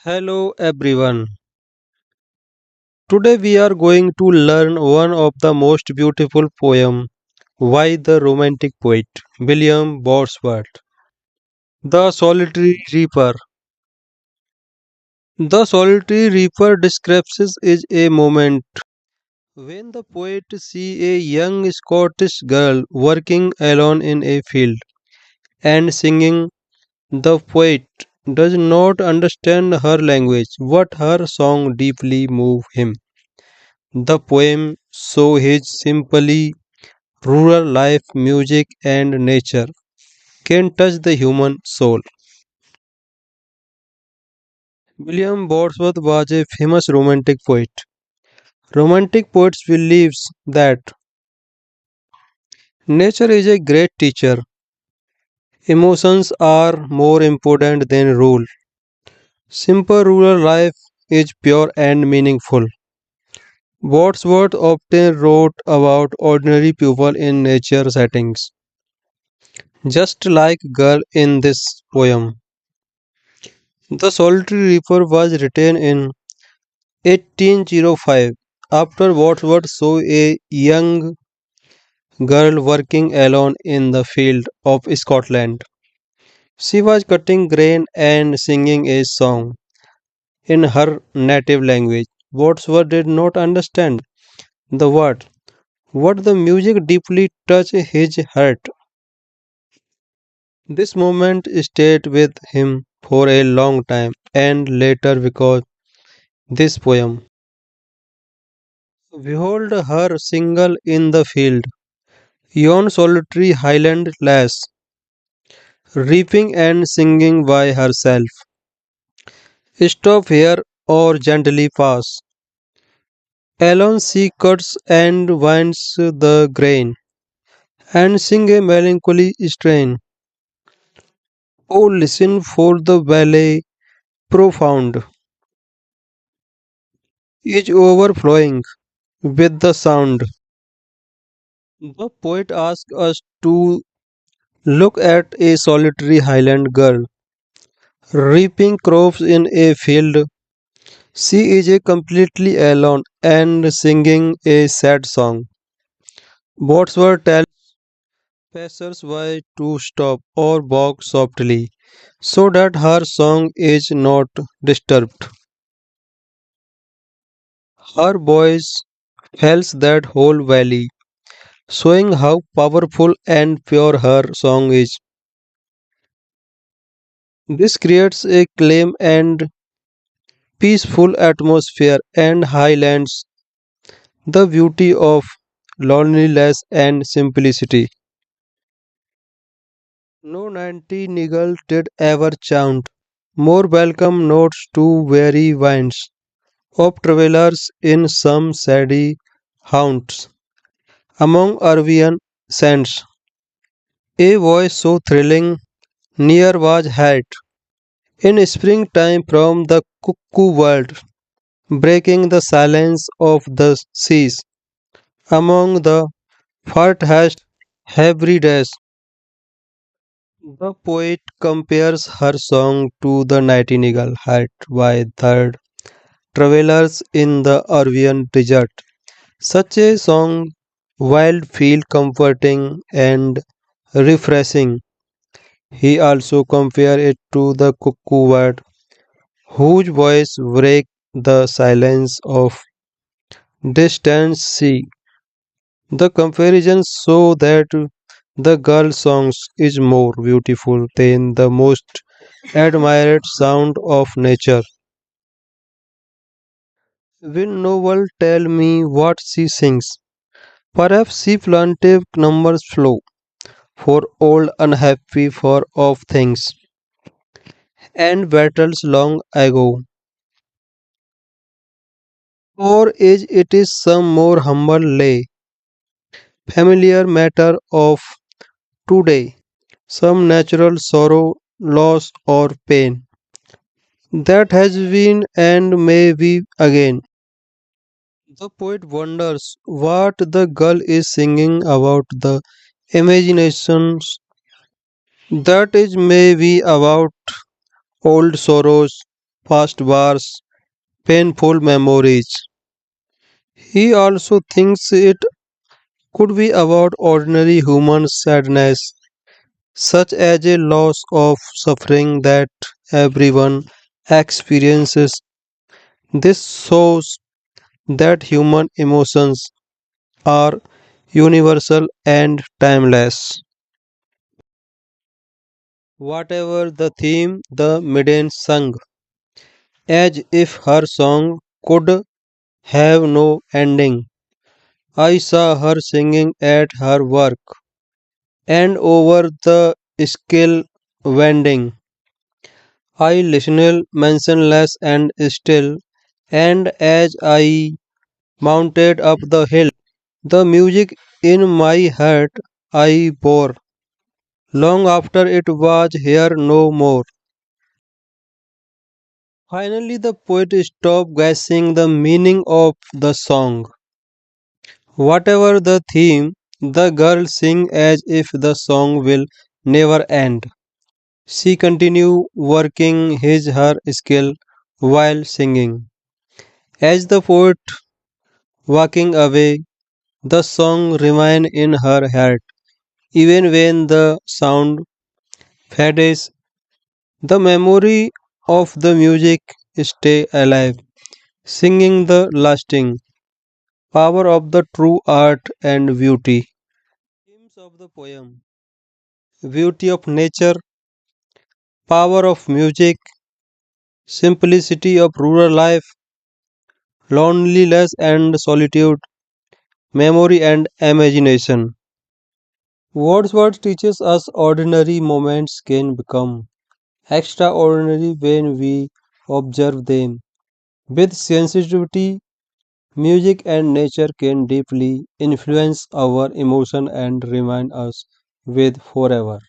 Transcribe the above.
Hello everyone. Today we are going to learn one of the most beautiful poem by the romantic poet William Wordsworth. The Solitary Reaper. The Solitary Reaper describes is a moment when the poet sees a young Scottish girl working alone in a field and singing. The poet does not understand her language, but her song deeply moves him. The poem shows his simply rural life, music, and nature can touch the human soul. William Wordsworth was a famous romantic poet. Romantic poets believes that nature is a great teacher. Emotions are more important than rule. Simple rural life is pure and meaningful. Wordsworth often wrote about ordinary people in nature settings, just like girl in this poem. The Solitary Reaper was written in 1805 after Wordsworth saw a young girl working alone in the field of Scotland. She was cutting grain and singing a song in her native language. Wordsworth did not understand the word, but the music deeply touched his heart. This moment stayed with him for a long time and later because this poem. Behold her single in the field, yon solitary highland lass, reaping and singing by herself. Stop here or gently pass. Alone she cuts and winds the grain, and sing a melancholy strain. Oh, listen for the valley profound is overflowing with the sound. The poet asks us to look at a solitary highland girl reaping crops in a field. She is a completely alone and singing a sad song. Wordsworth tells passers-by to stop or walk softly so that her song is not disturbed. Her voice fills that whole valley, showing how powerful and pure her song is. This creates a calm and peaceful atmosphere and highlights the beauty of loneliness and simplicity. No nightingale did ever chant more welcome notes to weary winds of travellers in some shady haunts among Arabian sands. A voice so thrilling near was heard in springtime from the cuckoo world, breaking the silence of the seas among the farthest every days. The poet compares her song to the nightingale heard by third travelers in the Arabian desert. Such a song, while feel comforting and refreshing, he also compares it to the cuckoo bird, whose voice breaks the silence of distant sea. The comparison shows that the girl songs is more beautiful than the most admired sound of nature. Will no one tell me what she sings? Perhaps she plaintive numbers flow for old unhappy for of things and battles long ago. Or is it is some more humble lay, familiar matter of today, some natural sorrow, loss or pain that has been and may be again. The poet wonders what the girl is singing about the imaginations that is may be about old sorrows, fast bars, painful memories. He also thinks it could be about ordinary human sadness, such as a loss of suffering that everyone experiences. This shows that human emotions are universal and timeless. Whatever the theme, the maiden sung, as if her song could have no ending. I saw her singing at her work and over the scale wending. I listened mentionless and still, and as I mounted up the hill, the music in my heart I bore, long after it was here no more. Finally, the poet stopped guessing the meaning of the song. Whatever the theme, the girl sing as if the song will never end. She continued working his her skill while singing. As the poet walking away, the song remained in her heart. Even when the sound fades, the memory of the music stay alive, singing the lasting power of the true art and beauty. Themes of the poem: beauty of nature, power of music, simplicity of rural life, loneliness and solitude, memory and imagination. Wordsworth teaches us ordinary moments can become extraordinary when we observe them. With sensitivity, music and nature can deeply influence our emotion and remind us with forever.